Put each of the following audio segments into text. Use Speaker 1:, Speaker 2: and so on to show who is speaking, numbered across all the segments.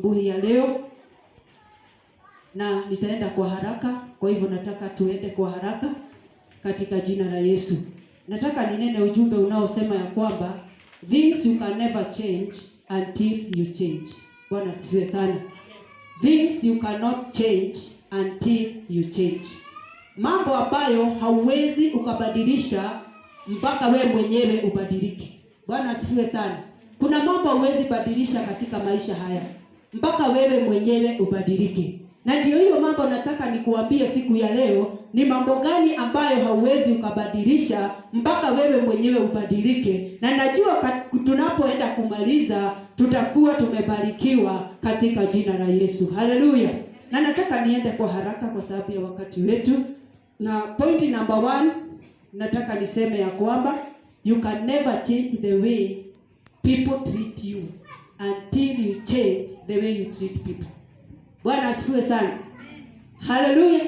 Speaker 1: asubuhi ya leo, na nitaenda kwa haraka. Kwa hivyo nataka tuende kwa haraka katika jina la Yesu. Nataka ninene ujumbe unaosema ya kwamba things you can never change until you change. Bwana asifiwe sana. Things you cannot change until you change. Mambo ambayo hauwezi ukabadilisha mpaka wewe mwenyewe ubadilike. Bwana asifiwe sana. Kuna mambo hauwezi badilisha katika maisha haya mpaka wewe mwenyewe ubadilike. Na ndio hiyo mambo nataka nikuambie siku ya leo, ni mambo gani ambayo hauwezi ukabadilisha mpaka wewe mwenyewe ubadilike. Na najua tunapoenda kumaliza tutakuwa tumebarikiwa katika jina la Yesu. Haleluya. Na nataka niende kwa haraka kwa sababu ya wakati wetu. Na point number 1, nataka niseme ya kwamba you can never change the way people treat you until you change the way you treat people. Bwana asifiwe sana. Hallelujah.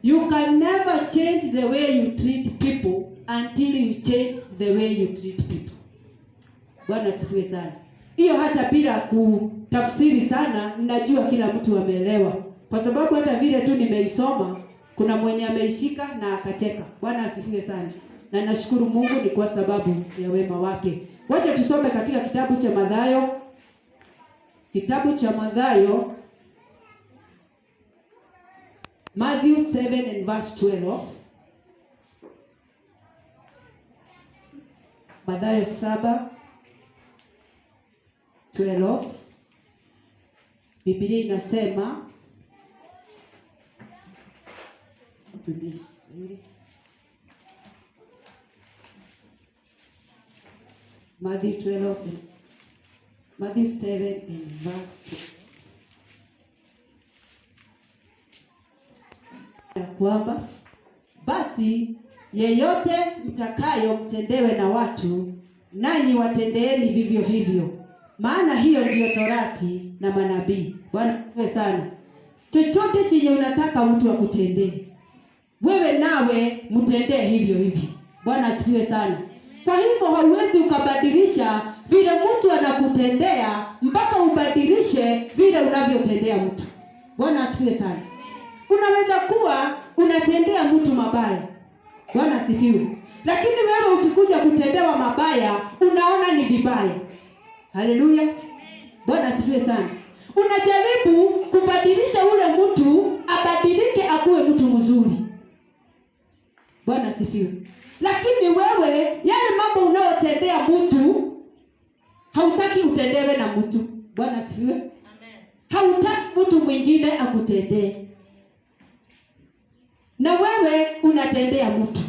Speaker 1: You can never change the way you treat people until you change the way you treat people. Bwana asifiwe sana. Hiyo hata bila kutafsiri sana, ninajua kila mtu ameelewa. Kwa sababu hata vile tu nimeisoma, kuna mwenye ameishika na akacheka. Bwana asifiwe sana. Na nashukuru Mungu ni kwa sababu ya wema wake. Wacha tusome katika kitabu cha Mathayo. Kitabu cha Mathayo, Matthew 7 and verse 12. Mathayo 7:12. Biblia inasema Matthew 7 and verse 12. Ya kwamba basi yeyote mtakayo mtendewe na watu, nanyi watendeeni vivyo hivyo, maana hiyo ndiyo Torati na manabii. Bwana asifiwe sana. Chochote chenye unataka mtu akutendee, wewe nawe mtendee hivyo hivyo. Bwana asifiwe sana. Kwa hivyo hauwezi ukabadilisha vile mtu anakutendea mpaka ubadilishe vile unavyotendea mtu. Bwana asifiwe sana. Unaweza kuwa unatendea mtu mabaya. Bwana asifiwe. Lakini wewe ukikuja kutendewa mabaya, unaona ni vibaya. Haleluya. Bwana asifiwe sana. Unajaribu kubadilisha ule mtu abadilike akuwe mtu mzuri. Bwana asifiwe. Lakini wewe yale mambo unayotendea mtu hautaki utendewe na mtu. Bwana asifiwe. Amen. Hautaki mtu mwingine akutendee, na wewe unatendea mtu.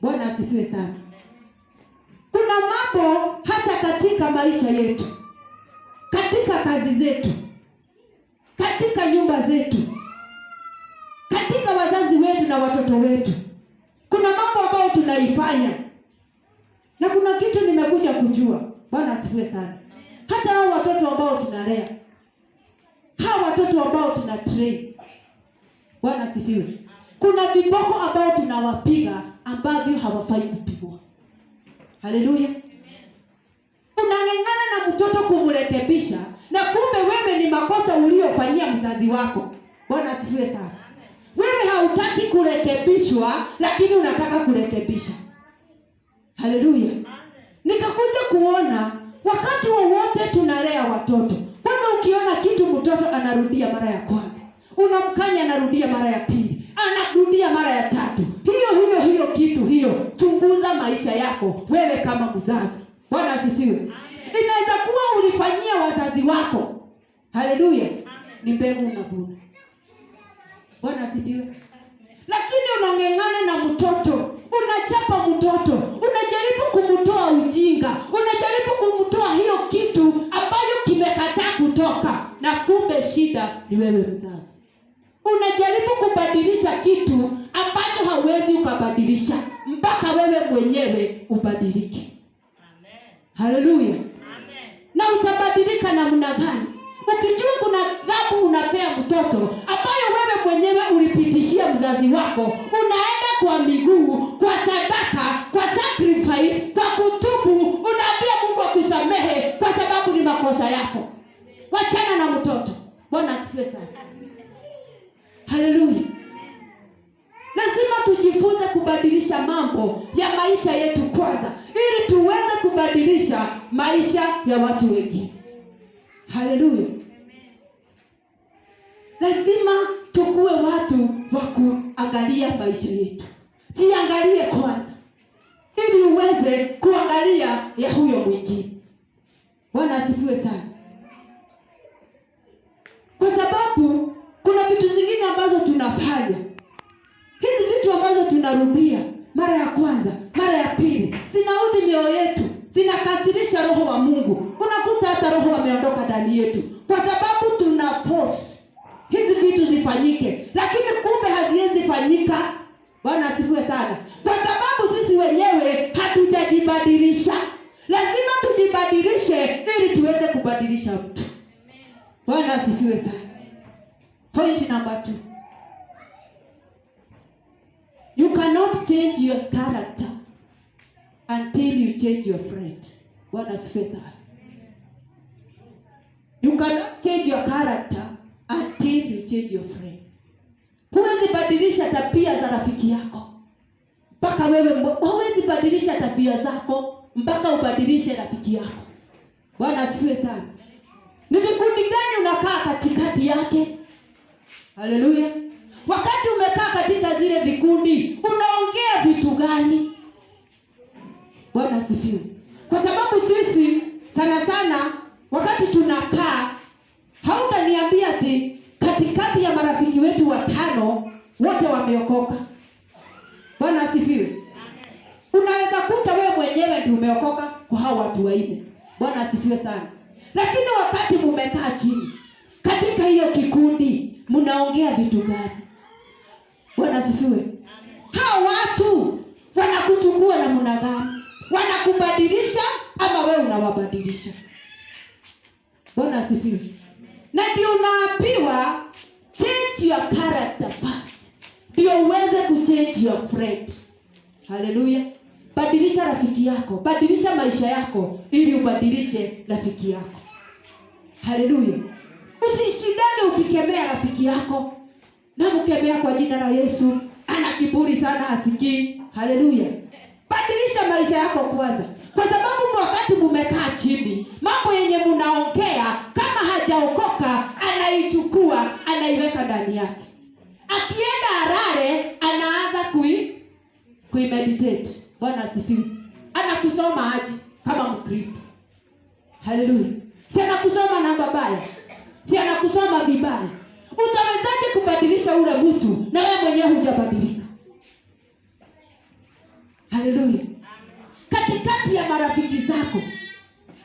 Speaker 1: Bwana asifiwe sana. Kuna mambo hata katika maisha yetu, katika kazi zetu, katika nyumba zetu, katika wazazi wetu na watoto wetu, kuna mambo ambayo tunaifanya, na kuna kitu nimekuja kujua. Bwana asifiwe sana. Hata hao watoto ambao tunalea, hao watoto ambao tuna train, Bwana asifiwe, kuna viboko ambao tunawapiga ambavyo hawafai kupigwa. Haleluya. Unang'ang'ana na mtoto kumrekebisha, na kumbe wewe ni makosa uliofanyia mzazi wako. Bwana asifiwe sana. Wewe hautaki kurekebishwa, lakini unataka kurekebisha. Haleluya. Nikakuja kuona wakati wowote tunalea watoto, kwanza ukiona kitu mtoto anarudia mara ya kwanza, unamkanya anarudia mara ya pili, anarudia mara ya tatu, hiyo kitu hiyo, chunguza maisha yako wewe kama mzazi. Bwana asifiwe. Inaweza kuwa ulifanyia wazazi wako. Haleluya. Ni mbegu unavuna. Bwana asifiwe. Lakini unang'ang'ana na mtoto, unachapa mtoto, unajaribu kumtoa ujinga, unajaribu kumtoa hiyo kitu ambayo kimekataa kutoka, na kumbe shida ni wewe mzazi. Unajaribu kubadilisha kitu ambacho hauwezi ukabadilisha mpaka wewe mwenyewe ubadilike. Amen. Haleluya. Amen. Na utabadilika namna gani? Ukijua kuna adhabu unapea mtoto ambayo wewe mwenyewe ulipitishia mzazi wako, unaenda kwa miguu, kwa sadaka, kwa sacrifice, kwa kutubu, unaambia Mungu akusamehe kwa sababu ni makosa yako. Wachana na mtoto. kubadilisha mambo ya maisha yetu kwanza, ili tuweze kubadilisha maisha ya watu wengine. Haleluya. Lazima tukue watu wa kuangalia maisha yetu. Jiangalie kwanza, ili uweze kuangalia ya huyo mwingine. Bwana asifiwe sana. Kwa sababu kuna vitu zingine ambazo tunafanya. Hizi vitu ambazo tunarudia mara ya kwanza, mara ya pili, zinaudhi mioyo yetu, zinakasirisha roho wa Mungu. Unakuta hata roho ameondoka ndani yetu kwa sababu tuna force hizi vitu zifanyike, lakini kumbe haziwezi fanyika. Bwana asifiwe sana. Kwa sababu sisi wenyewe hatujajibadilisha. Lazima tujibadilishe ili tuweze kubadilisha mtu. Bwana asifiwe sana. Point number 2. You cannot change your character until you change your friend. Bwana asifiwe sana. You cannot change your character until you change your friend. Huwezi badilisha tabia za rafiki yako mpaka wewe, huwezi badilisha tabia zako mpaka ubadilishe rafiki yako. Bwana asifiwe sana. Ni vikundi gani unakaa katikati yake? Haleluya. Wakati umekaa katika zile vikundi, unaongea vitu gani? Bwana asifiwe. Kwa sababu sisi sana sana wakati tunakaa, hautaniambia ati katikati ya marafiki wetu 5 wote wameokoka. Bwana asifiwe. Unaweza kuta wewe mwenyewe ndio umeokoka kwa hao watu 4. Bwana asifiwe sana. Lakini wakati mumekaa chini katika hiyo kikundi, mnaongea vitu gani? Bwana asifiwe. Hao watu wanakuchukua namna gani? Wanakubadilisha ama wewe unawabadilisha? Bwana asifiwe. Na ndio unaambiwa change your character first, ndio uweze kuchange your friend. Haleluya. Badilisha rafiki yako, badilisha maisha yako ili ubadilishe rafiki yako. Haleluya. Usishindane ukikemea rafiki yako. Na mkemea kwa jina la Yesu, ana kiburi sana hasikii. Haleluya. Badilisha maisha yako kwanza. Kwa sababu wakati mumekaa chini, mambo yenye mnaongea kama hajaokoka, anaichukua, anaiweka ndani yake. Akienda arare, anaanza kuimeditate. Bwana asifiwe. Anakusoma aje kama Mkristo? Haleluya. Si anakusoma na babaya, si anakusoma vibaya. Utawezaje kubadilisha ule mtu na wewe mwenyewe hujabadilika? Haleluya. Katikati ya marafiki zako,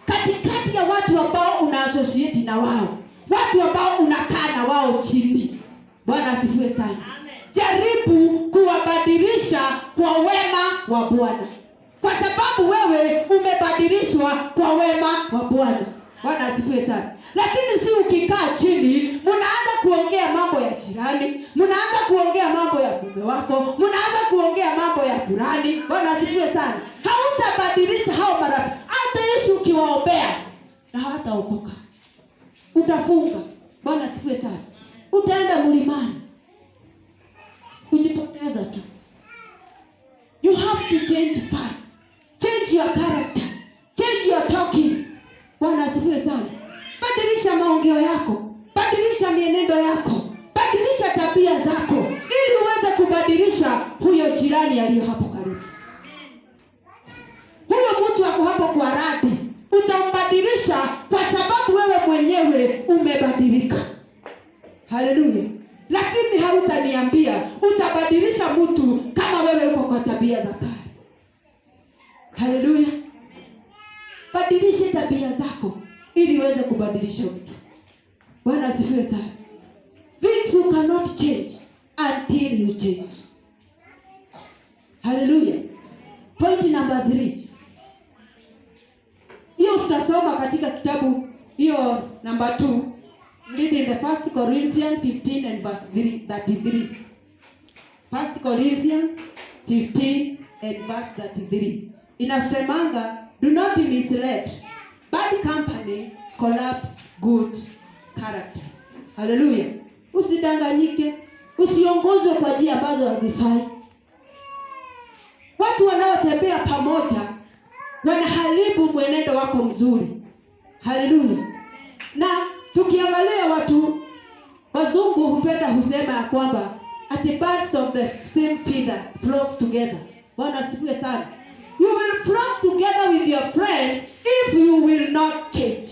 Speaker 1: katikati ya watu ambao una associate na wao, watu ambao unakaa na wao chini. Bwana asifiwe sana. Jaribu kuwabadilisha kwa wema wa Bwana, kwa sababu wewe umebadilishwa kwa wema wa Bwana. Bwana asifiwe sana. Lakini si ukikaa chini, mnaanza kuongea mambo ya jirani, mnaanza kuongea mambo ya mume wako, mnaanza kuongea mambo ya fulani. Bwana asifiwe sana. Hautabadilisha hao marafiki. Hata Yesu ukiwaombea na hawataokoka. Utafunga. Bwana asifiwe sana. Utaenda mlimani, kujipoteza tu. You have to change fast. Change your character. Change your talkings. Bwana asifiwe sana. Badilisha maongeo yako, badilisha mienendo yako, badilisha tabia zako ili uweze kubadilisha huyo jirani aliyo hapo karibu. Huyo mtu wako hapo kwa radhi, utambadilisha kwa sababu wewe mwenyewe umebadilika. Haleluya. Lakini hautaniambia utabadilisha mtu kama wewe uko kwa tabia za kale. Haleluya. Badilisha tabia zako ili uweze kubadilisha mtu. Bwana asifiwe sana. Things you cannot change until you change. Hallelujah. Point number 3. Hiyo tutasoma katika kitabu hiyo number 2. Read in the 1 Corinthians 15 and verse 33. 1 Corinthians 15 and verse 33. Inasemanga, do not mislead. Bad company corrupts good characters. Hallelujah. Usidanganyike, usiongozwe kwa njia ambazo hazifai. watu wanaotembea pamoja wanaharibu mwenendo wako mzuri. Haleluya. Na tukiangalia watu wazungu hupenda husema ya kwamba at the birds of the same feathers flock together. Bwana asifiwe sana. You will flock together with your friends if you will not change.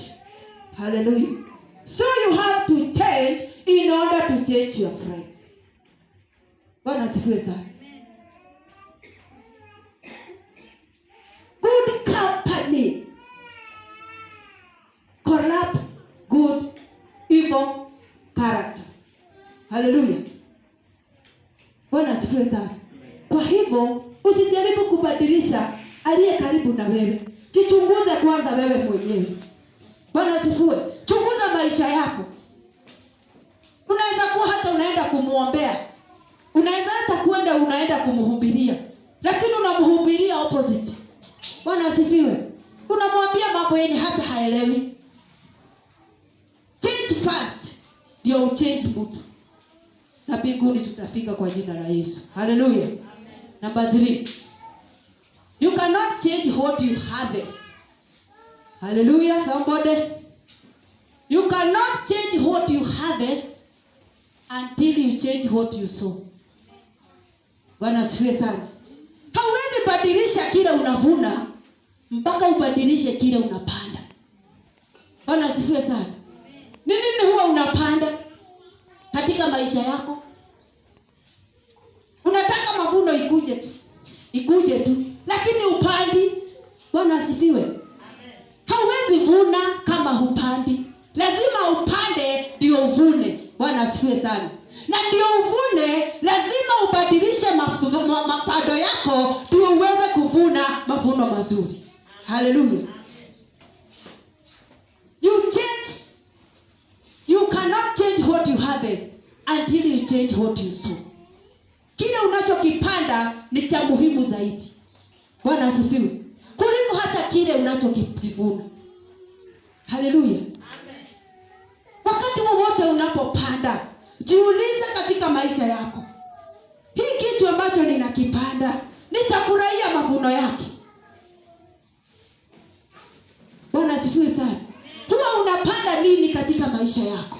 Speaker 1: Hallelujah. So you have to change in order to change your friends. Bwana asifiwe sana. Good company corrupts good, evil characters. Hallelujah. Bwana asifiwe sana. Kwa hivyo usijaribu kubadilisha aliye karibu na wewe. Jichunguze kwanza wewe mwenyewe. Bwana asifiwe. Chunguza maisha yako. Unaweza kuwa hata unaenda kumuombea. Unaweza hata kwenda unaenda kumhubiria. Lakini unamhubiria opposite. Bwana asifiwe. Unamwambia mambo yenye hata haelewi. Change fast ndio uchange mtu. Na mbinguni tutafika kwa jina la Yesu. Hallelujah. Number 3. You cannot change what you harvest. Hallelujah, somebody. You cannot change what you harvest until you change what you sow. Bwana asifiwe sana. Hauwezi badilisha kile unavuna mpaka ubadilishe kile unapanda. Bwana asifiwe sana. Ni nini huwa unapanda katika maisha yako? Unataka mavuno ikuje tu, lakini upandi. Bwana asifiwe. Amen. Hauwezi vuna kama hupandi. Lazima upande ndio uvune. Bwana asifiwe sana. Na ndio uvune lazima ubadilishe mapando yako ndio uweze kuvuna mavuno mazuri. Hallelujah. You cannot change what you harvest until you change what you sow. Kile unachokipanda ni cha muhimu zaidi. Bwana asifiwe. Kuliko hata kile unachokivuna. Haleluya. Amen. Wakati wowote unapopanda, jiulize katika maisha yako. Hii kitu ambacho ninakipanda, nitafurahia mavuno yake. Bwana asifiwe sana. Huwa unapanda nini katika maisha yako?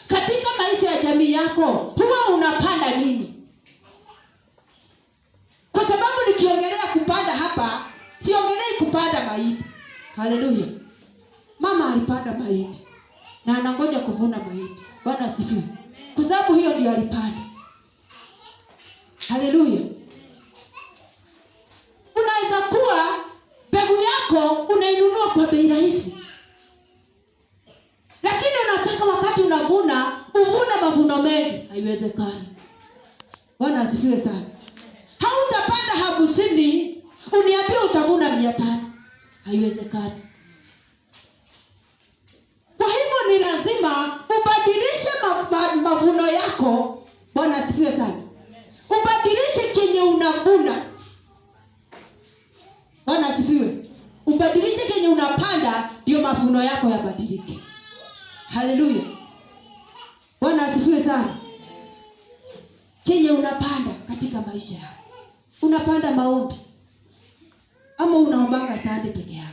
Speaker 1: Katika maisha ya jamii yako, huwa unapanda nini? Kwa sababu nikiongelea kupanda hapa, siongelei kupanda mahindi. Haleluya. Mama alipanda mahindi na anangoja kuvuna mahindi. Bwana asifiwe. Kwa sababu hiyo ndio alipanda. Haleluya. Unaweza kuwa mbegu yako unainunua kwa bei rahisi. Lakini unataka wakati unavuna, uvune mavuno mengi. Haiwezekani. Bwana asifiwe sana. Hautapanda 50, uniambie utavuna 500. Haiwezekani. Kwa hivyo ni lazima ubadilishe mavuno yako. Bwana asifiwe sana. Ubadilishe kenye unavuna. Bwana asifiwe. Ubadilishe kenye unapanda ndio mavuno yako yabadilike. Haleluya. Bwana asifiwe sana. Kenye unapanda katika maisha yako. Unapanda maombi ama unaombanga Sunday peke yako?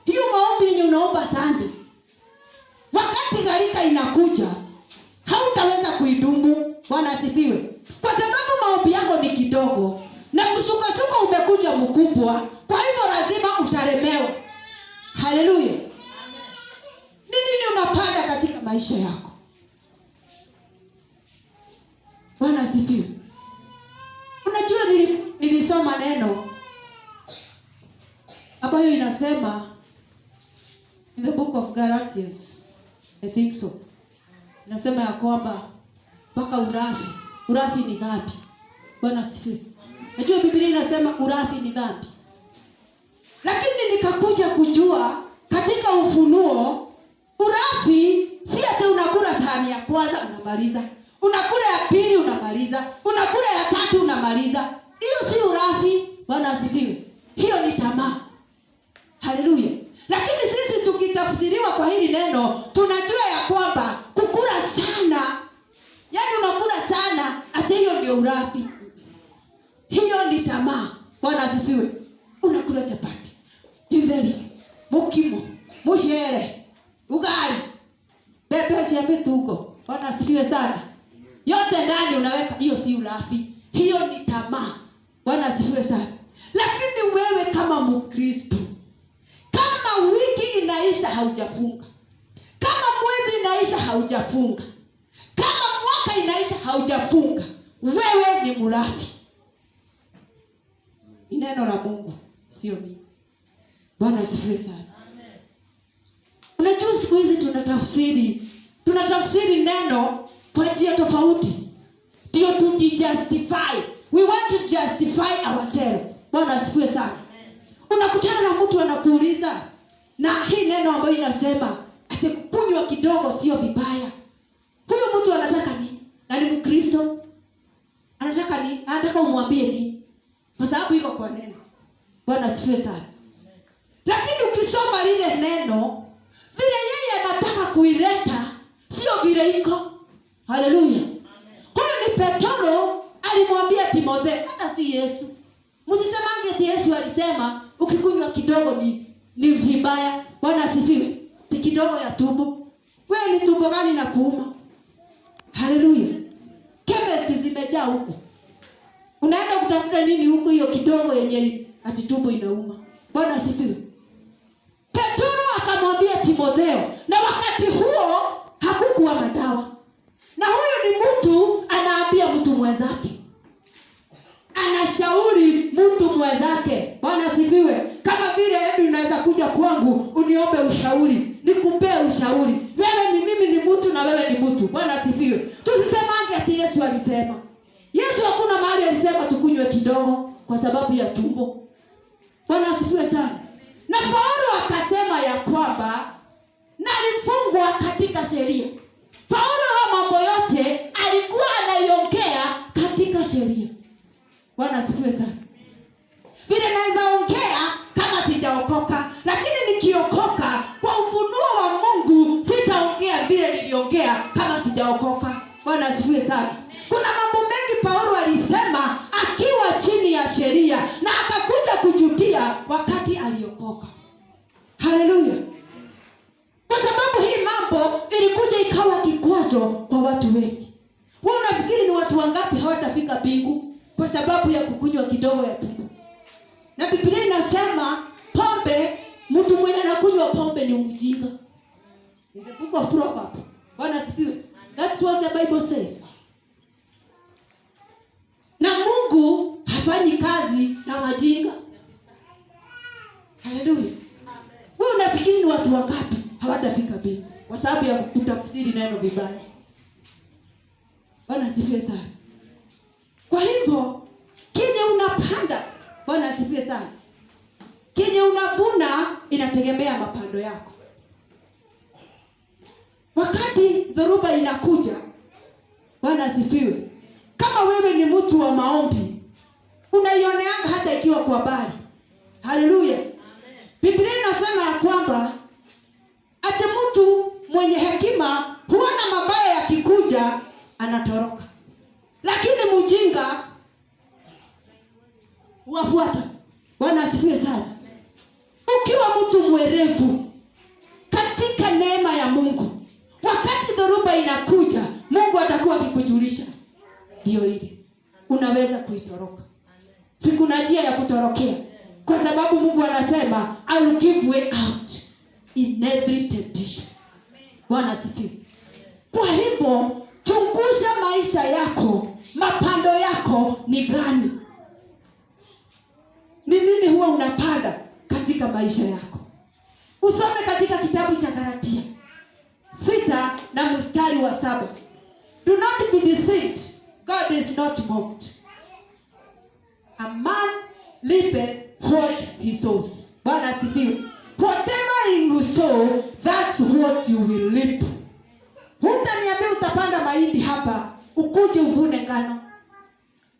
Speaker 1: Hiyo maombi yenye unaomba Sunday, wakati gharika inakuja, hautaweza kuidumu. Bwana asifiwe. Kwa sababu maombi yako ni kidogo na msukosuko umekuja mkubwa, kwa hivyo lazima utalemewa. Haleluya. Ni nini unapanda katika maisha yako? Bwana asifiwe. Unajua nilisoma neno ambayo inasema in the book of Galatians, I think so. Inasema ya kwamba mpaka urafi ni dhambi. Bwana asifiwe. Najua Biblia inasema urafi ni dhambi. Lakini nikakuja kujua katika Ufunuo, urafi si ati unakula sahani ya kwanza unamaliza. Unakula ya pili unamaliza. Unakula ya tatu unamaliza. Hiyo si urafi. Bwana asifiwe. Hiyo ni tamaa. Haleluya. Lakini sisi tukitafsiriwa kwa hili neno, tunajua ya kwamba kukula sana, yani unakula sana, ati hiyo ndio urafi. Hiyo ni tamaa.
Speaker 2: Bwana asifiwe. Unakula chapati, githeri, mukimo, muchere, ugali, pepe cia mitugo. Bwana asifiwe sana. Yote ndani unaweka, hiyo si ulafi. Hiyo ni tamaa. Bwana asifiwe sana. Lakini wewe kama Mkristo, kama wiki inaisha haujafunga, kama mwezi inaisha haujafunga, kama mwaka inaisha haujafunga, wewe ni mulafi. Ni neno la Mungu, sio mimi. Bwana asifiwe sana. Amen. Unajua siku hizi tunatafsiri neno kwa njia tofauti. Ndio tujustify. We want to justify ourselves. Bwana asifiwe sana. Amen. Unakutana na mtu anakuuliza, na hii neno ambayo inasema ati kunywa kidogo sio vibaya. Huyo mtu anataka nini? Na ni Mkristo. Anataka nini? Anataka umwambie nini? Kwa sababu iko kwa neno. Bwana asifiwe sana. Lakini ukisoma lile neno, vile yeye anataka kuileta sio vile iko. Haleluya. Huyo ni Petro alimwambia Timotheo, hata si Yesu. Msisemange eti Yesu alisema ukikunywa kidogo ni vibaya. Bwana asifiwe. Ni kidogo ya tumbo. Wewe ni tumbo gani na kuuma? Haleluya. Chemist zimejaa huko. Unaenda kutafuta nini huko hiyo kidogo yenye ati tumbo inauma? Bwana asifiwe. Petro akamwambia Timotheo, na wakati huo hakukuwa madawa. Na huyu ni mtu anaambia mtu mwenzake. Anashauri mtu mwenzake. Bwana asifiwe. Kama vile hebu unaweza kuja kwangu uniombe ushauri, nikupee ushauri. Wewe ni mimi ni mtu na wewe ni mtu. Bwana asifiwe. Tusisemange ati Yesu alisema. Yesu hakuna mahali alisema tukunywe kidogo kwa sababu ya tumbo. Bwana asifiwe sana. Na Paulo akasema ya kwamba nalifungwa katika sheria. Paulo wa mambo yote alikuwa anaiongea katika sheria. Bwana asifiwe sana. Vile naweza ongea kama sijaokoka, lakini nikiokoka kwa ufunuo wa Mungu sitaongea vile niliongea kama sijaokoka. Bwana asifiwe sana. Kuna mambo mengi Paulo alisema akiwa chini ya sheria na akakuja kujutia wakati aliokoka. Haleluya. Kwa sababu hii mambo ilikuja ikawa kikwazo kwa watu wengi. Wewe unafikiri ni watu wangapi hawatafika mbingu kwa sababu ya kukunywa kidogo ya tumbo? Na Biblia inasema pombe, mtu mwenye anakunywa pombe ni mjinga. In the book of Proverbs. Bwana asifiwe. That's what the Bible says. Na Mungu hafanyi kazi na wajinga. Haleluya. Wewe unafikiri ni watu wangapi hawatafika mbinguni kwa sababu ya kutafsiri neno vibaya? Bwana asifiwe sana. Kwa hivyo kile unapanda, Bwana asifiwe sana, kile unavuna inategemea mapando yako. Wakati dhoruba inakuja, Bwana asifiwe, kama wewe ni mtu wa maombi, unaioneanga hata ikiwa kwa mbali. Haleluya. Biblia inasema ya kwamba ati mtu mwenye hekima huona mabaya yakikuja anatoroka, lakini mjinga wafuata. Bwana asifiwe sana. Ukiwa mtu mwerevu katika neema ya Mungu, wakati dhoruba inakuja, Mungu atakuwa akikujulisha ndio ile unaweza kuitoroka. Siku na njia ya kutorokea, kwa sababu Mungu anasema I will give way out in every temptation. Bwana asifiwe. Kwa hivyo chunguza maisha yako, mapando yako ni gani? Ni nini huwa unapanda katika maisha yako? Usome katika kitabu cha Galatia 6:7. Do not be deceived, God is not mocked. A man reapeth what he sows. Bwana asifiwe. Whatever you sow, that's what you will reap. Hutaniambia utapanda mahindi hapa ukuje uvune ngano.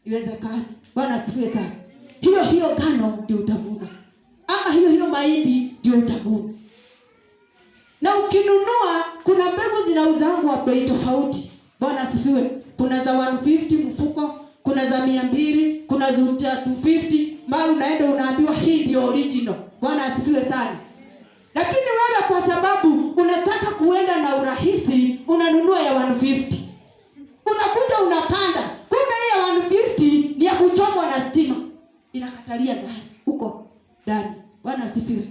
Speaker 2: Iwezekani. Bwana asifiwe sana. Hiyo ngano ndio utavuna. Ama hiyo mahindi ndio utavuna. Na ukinunua, kuna mbegu zinauzangwa bei tofauti. Bwana asifiwe. Kuna za 150 mfuko, kuna za 200, kuna za 350. mara unaenda unaambiwa hii ndio original. Bwana asifiwe sana. Lakini wewe kwa sababu unataka kuenda na urahisi, unanunua ya 150. Unakuja unapanda, kumbe hii ya 150 ni ya kuchomwa na stima. Inakatalia ndani, huko ndani. Bwana asifiwe.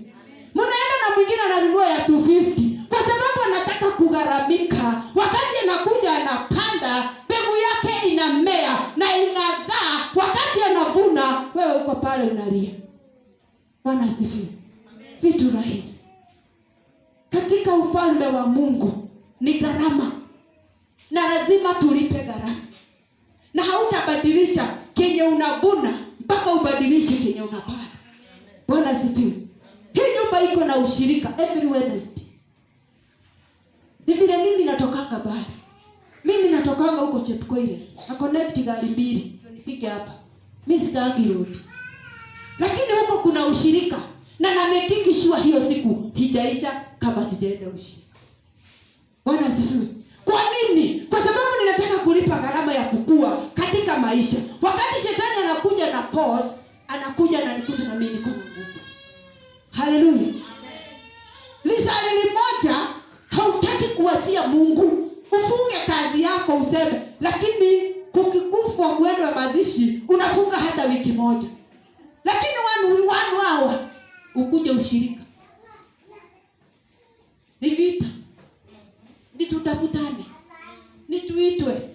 Speaker 2: Mnaenda na mwingine ananunua ya 250 kwa sababu anataka kugharamika. Wakati anakuja anapanda, mbegu yake inamea na inazaa. Wakati anavuna, wewe uko pale unalia. Bwana asifiwe. Vitu rahisi katika ufalme wa Mungu ni gharama, na lazima tulipe gharama. Na hautabadilisha kenye unavuna mpaka ubadilishe kenye unapanda. Bwana asifiwe. Hii nyumba iko na ushirika every Wednesday. Ni vile mimi natokanga bali. Mimi natokanga huko Chepkoire. Na connect gari mbili ndio nifike hapa. Mimi sikaangi road. Lakini huko kuna ushirika. Na making sure hiyo siku hijaisha kama sijaenda ushirika. Bwana asifiwe. Kwa nini? Kwa sababu ninataka kulipa gharama ya kukua katika maisha. Wakati shetani anakuja na pause, anakuja na nikuja na mimi niko na nguvu. Haleluya. Lisali moja hautaki kuachia Mungu. Ufunge kazi yako useme, lakini kukikufa mwendo wa mazishi unafunga hata wiki moja. Lakini one hour ukuje ushirika. Ni vita. Ni tutafutane. Ni tuitwe.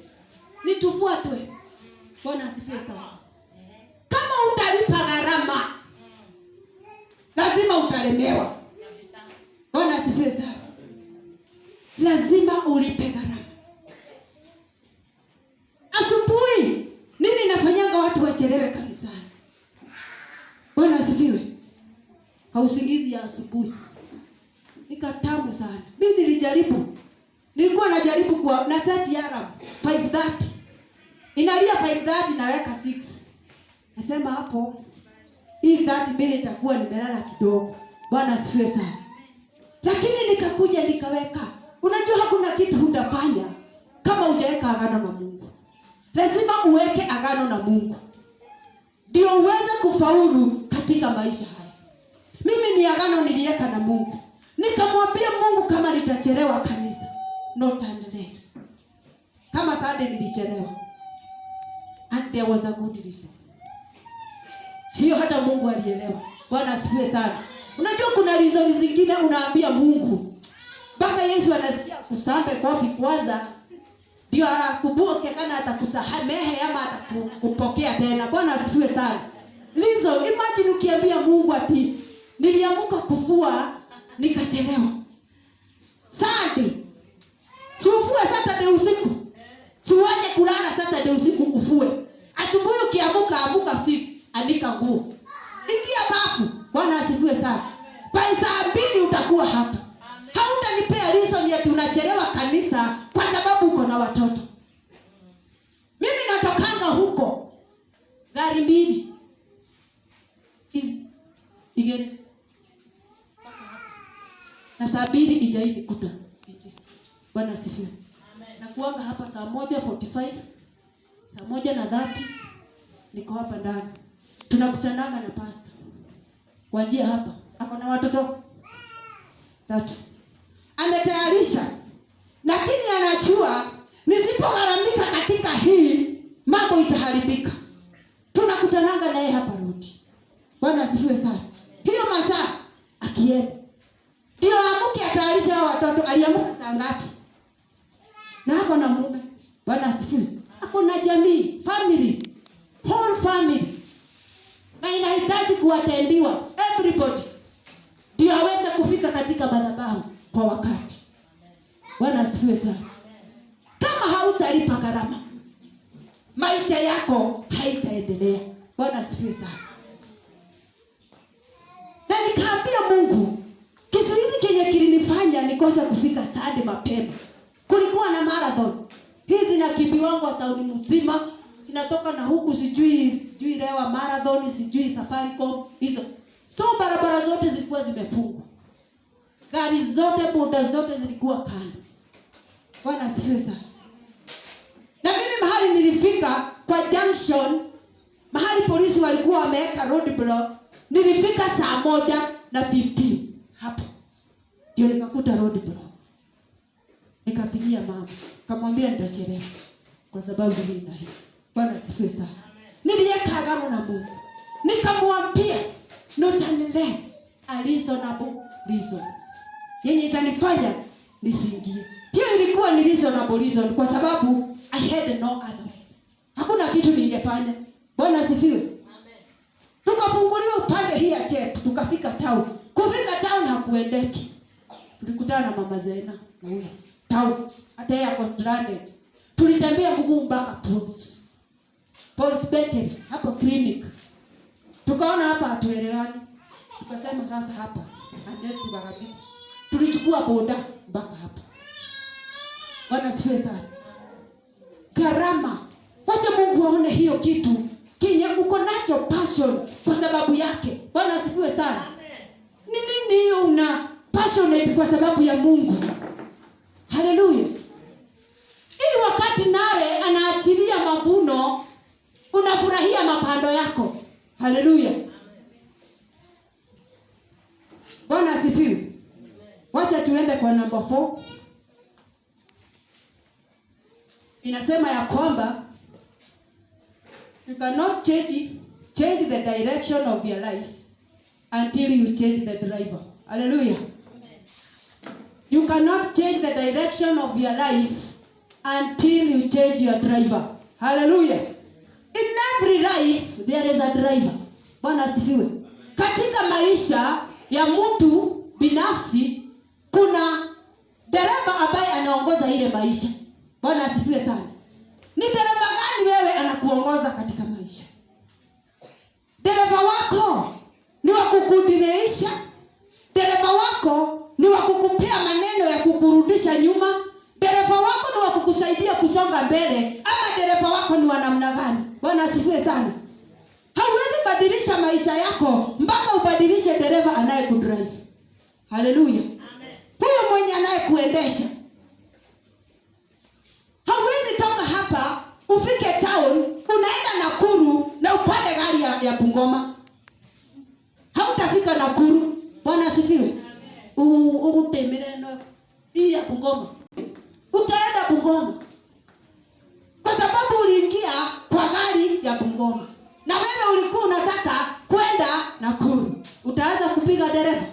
Speaker 2: Ni tufuatwe. Bwana asifiwe sana. Kama utalipa gharama, lazima utalemewa. Bwana asifiwe sana. Lazima ulipe gharama. Asubuhi nini inafanyaga watu wachelewe kanisani? Bwana asifiwe. Kausingizi ya asubuhi nikatamu sana. Mimi nilijaribu. Nilikuwa najaribu kwa na set alarm 5:30. Inalia 5:30 naweka 6. Nasema hapo hii 30 mbili itakuwa nimelala kidogo. Bwana asifiwe sana. Lakini nikakuja nikaweka. Unajua hakuna kitu hutafanya kama hujaweka agano na Mungu. Lazima uweke agano na Mungu ndio uweze kufaulu katika maisha haya. Mimi ni agano niliweka na Mungu. Nikamwambia Mungu kama nitachelewa kanisa, not unless. Kama Sunday nilichelewa. And there was a good reason. Hiyo hata Mungu alielewa. Bwana asifiwe sana. Unajua kuna reason zingine unaambia Mungu. Mpaka Yesu anasikia kusambe kofi kwanza ndio akubuke kana atakusamehe ama atakupokea tena. Bwana asifiwe sana. Reason, imagine ukiambia Mungu ati niliamuka kufua nikachelewa. Sunday. Ufue Saturday usiku. Uache kulala Saturday usiku ufue. Asubuhi ukiamuka amuka 6, andika nguo. Ingia bafu. Bwana asifiwe sana. By saa 2 utakuwa hapa. Hautanipea reason ya tunachelewa kanisa kwa sababu uko na watoto. Mimi natokanga huko. Gari mbili. Igeni. Na saa 2 ijaini kuta. Bwana asifiwe. Na kuanga hapa saa 1:45, saa 1:30 niko hapa ndani. Tunakutananga na pastor. Wajia hapa. Ako na watoto 3. Ametayarisha. Lakini anajua nisipogharamika katika hii mambo itaharibika. Tunakutananga naye hapa rudi. Bwana asifiwe sana. Hiyo masaa akienda. Ndio amuke atayarisha hao watoto. Aliamuka saa ngapi? Na hapo na mume. Bwana asifiwe. Hapo na jamii, family, whole family. Na inahitaji kuatendiwa everybody. Ndio aweze kufika katika madhabahu kwa wakati. Bwana asifiwe sana. Kama hautalipa gharama, maisha yako haitaendelea. Bwana asifiwe sana. Na nikaambia Mungu, kizuizi kenye kilinifanya nikose kufika Sunday mapema. Kulikuwa na marathon. Hizi na kibi wangu wa tauni mzima, zinatoka na huku sijui lewa marathon, sijui Safaricom, hizo. So barabara zote zilikuwa zimefungwa. Gari zote, boda zote zilikuwa kando. Bwana asifiwe sana. Na mimi mahali nilifika kwa junction, mahali polisi walikuwa wameweka roadblocks, nilifika saa 1:15 hapo. Ndio nikakuta roadblock. Nikapigia mama, nikamwambia nitachelewa kwa sababu hii na hii. Bwana asifiwe sana. Niliweka agano na Mungu. Nikamwambia not unless a reasonable reason yenye itanifanya nisiingie. Hiyo ilikuwa ni reasonable reason kwa sababu I had no otherwise. Hakuna kitu ningefanya. Bwana asifiwe. Amen. Tukafunguliwa upande hii ya chetu, tukafika town. Kufika town hakuendeki. Tulikutana na mama Zena huyo. Town hata yeye ako stranded. Tulitembea mguu mpaka Paul's Bakery hapo clinic. Tukaona hapa hatuelewani. Tukasema sasa hapa unless tubarabika. Tulichukua boda mpaka hapa. Bwana asifiwe sana. Karama. Wacha Mungu aone hiyo kitu kenye uko nacho passion kwa sababu yake. Bwana asifiwe sana. Ni nini hiyo una passionate kwa sababu ya Mungu? Haleluya. Ili wakati nawe anaachilia mavuno unafurahia mapando yako. Haleluya. Bwana asifiwe. Wacha tuende kwa number 4. Inasema ya kwamba you cannot change the direction of your life until you change the driver. Hallelujah. You cannot change the direction of your life until you change your driver. Hallelujah. In every life there is a driver. Bwana asifiwe. Katika maisha ya mtu binafsi kuna dereva ambaye anaongoza ile maisha. Bwana asifiwe sana. Ni dereva gani wewe anakuongoza katika maisha? Dereva wako ni wa kukudireisha? Dereva wako ni wa kukupea maneno ya kukurudisha nyuma? Dereva wako ni wa kukusaidia kusonga mbele? Ama dereva wako ni wa namna gani? Bwana asifiwe sana. Hauwezi badilisha maisha yako mpaka ubadilishe dereva anayekudrive. Haleluya. Amen. Huyo mwenye anayekuendesha. Hauwezi toka hapa ufike town unaenda Nakuru na upande gari ya Bungoma. Hautafika Nakuru. Bwana asifiwe. Utemere no hii ya Bungoma. Utaenda Bungoma kwa sababu uliingia kwa gari ya Bungoma na wewe ulikuwa unataka kwenda Nakuru. Utaanza kupiga dereva?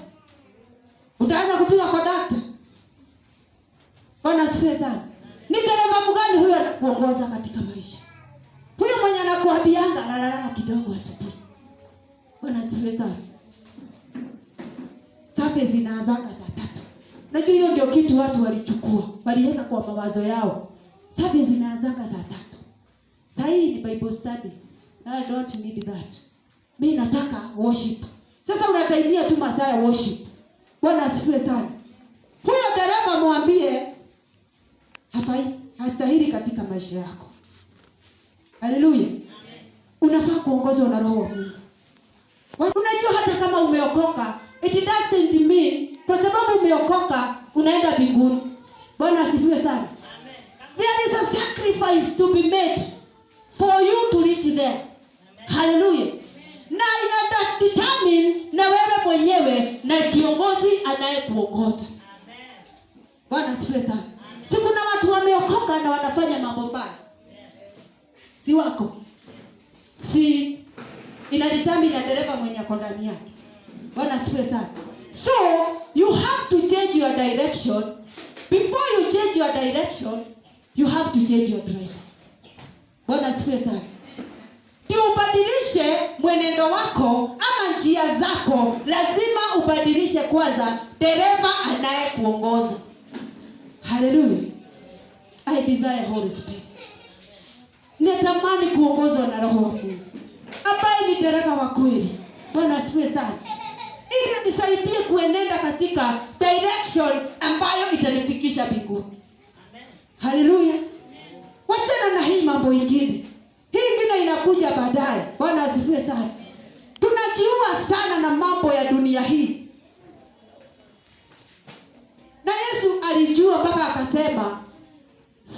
Speaker 2: Utaanza kupiga kondakta? Bwana asifiwe sana. Ni dereva mgani huyo anakuongoza katika maisha? Huyo mwenye anakuambianga analala kidogo asubuhi. Bwana asifiwe sana. Safi zinaanzanga saa 3. Unajua hiyo ndio kitu watu walichukua. Waliweka kwa mawazo yao. Safi zinaanzanga saa 3. Sasa hii ni Bible study. I don't need that. Mimi nataka worship. Sasa unataimia tu masaa ya worship. Bwana asifiwe sana. Huyo dereva mwambie hastahili katika maisha yako. Haleluya. Unafaa kuongozwa na Roho wa Mungu. Unajua hata kama umeokoka, it doesn't mean kwa sababu umeokoka unaenda mbinguni. Bwana asifiwe sana. There is a sacrifice to be made for you to reach there. Hallelujah. Na ina determine na wewe mwenyewe na kiongozi anayekuongoza. Bwana asifiwe sana. Si kuna watu wameokoka na wanafanya mambo mbaya? Si wako? Si ina determine na dereva mwenye ako ndani yake. Bwana asifiwe sana. So you have to change your direction. Before you change your direction, you have to change your driver. Bwana asifiwe sana. Ndio ubadilishe mwenendo wako ama njia zako, lazima ubadilishe kwanza dereva anayekuongoza. Hallelujah. I desire Holy Spirit. Natamani kuongozwa na Roho wa Mungu ambaye ni dereva wa kweli. Bwana asifiwe sana. Ili nisaidie kuenenda katika direction ambayo itanifikisha mbinguni. Amen. Hallelujah. Wachana na hii mambo ingine. Hii ingine inakuja baadaye. Bwana asifiwe sana. Tunajiua sana na mambo ya dunia hii. Na Yesu alijua mpaka akasema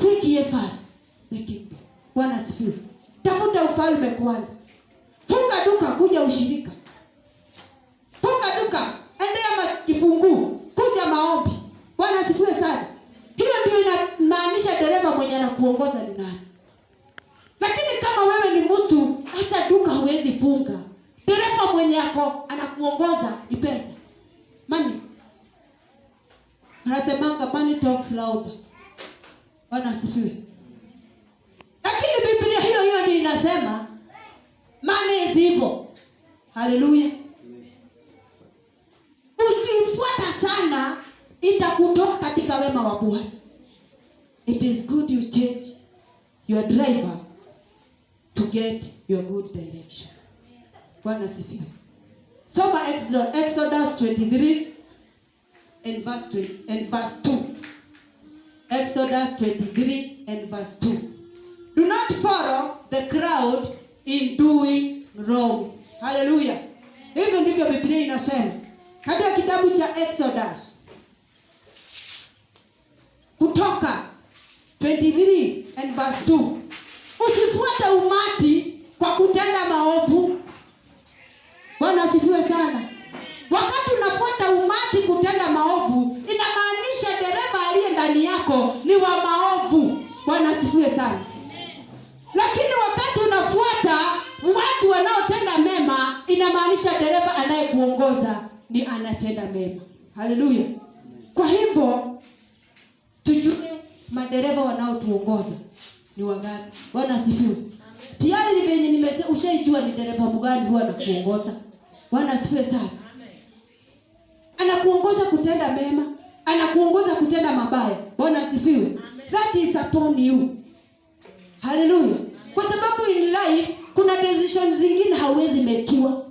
Speaker 2: seek ye first the kingdom. Bwana asifiwe. Tafuta ufalme kwanza. duka, kuja ushirika. Funga duka, endea kifunguu, kuja maombi. Bwana asifiwe sana. Hiyo ndio inamaanisha dereva mwenye anakuongoza ni nani. Lakini kama wewe ni mtu hata duka huwezi funga, dereva mwenye anakuongoza ni pesa. Money. Anasemanga money talks louder. Bwana asifiwe. Lakini Biblia hiyo ndio inasema money is evil. Hallelujah. Ukifuata sana itakutoa katika wema wa Bwana. It is good you change your driver to get your good direction. Bwana asifiwe. Soma Exodus 23 and verse 2. Exodus 23 and verse 2. Do not follow the crowd in doing wrong. Hallelujah. Hivyo ndivyo Biblia inasema. Katika kitabu cha Exodus, Kutoka 23 and verse 2. Usifuate umati kwa kutenda maovu. Bwana asifiwe sana. Wakati unafuata umati kutenda maovu, inamaanisha dereva aliye ndani yako ni wa maovu. Bwana asifiwe sana. Lakini wakati unafuata watu wanaotenda mema, inamaanisha dereva anayekuongoza ni anatenda mema. Haleluya. Kwa hivyo tujue madereva wanaotuongoza ni wagani. Bwana asifiwe. Tayari ni venye nimesema, ushaijua ni dereva mgani huwa anakuongoza. Bwana asifiwe sana. Anakuongoza kutenda mema, anakuongoza kutenda mabaya. Bwana asifiwe. That is upon you. Hallelujah. Kwa sababu in life kuna decisions zingine hauwezi mekiwa.